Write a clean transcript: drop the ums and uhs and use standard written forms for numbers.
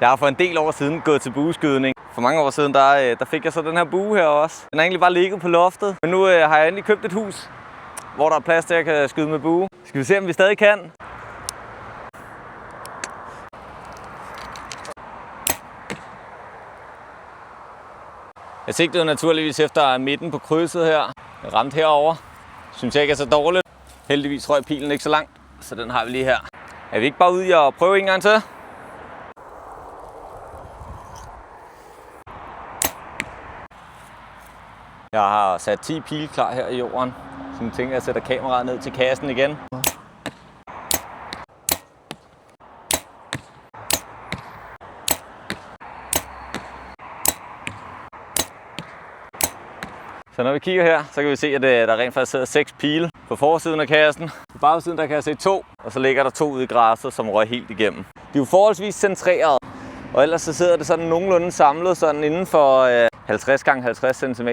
Jeg har for en del år siden gået til bueskydning. For mange år siden, der fik jeg så den her bue her også. Den har egentlig bare ligget på loftet. Men nu har jeg endelig købt et hus, hvor der er plads til, at jeg kan skyde med bue. Skal vi se, om vi stadig kan? Jeg sigtede naturligvis efter midten på krydset her. Jeg ramte herover. Synes jeg ikke er så dårligt. Heldigvis røg pilen ikke så langt, så den har vi lige her. Er vi ikke bare ude i at prøve en gang til? Jeg har sat 10 pile klar her i jorden. Så jeg tænker, at jeg sætter kameraet ned til kassen igen. Så når vi kigger her, så kan vi se, at der rent faktisk sidder 6 pile på forsiden af kassen. På bagsiden der kan jeg se 2, og så ligger der 2 ude i græsset, som røg helt igennem. De er jo forholdsvis centreret, og ellers så sidder det sådan nogenlunde samlet sådan inden for 50 x 50 cm.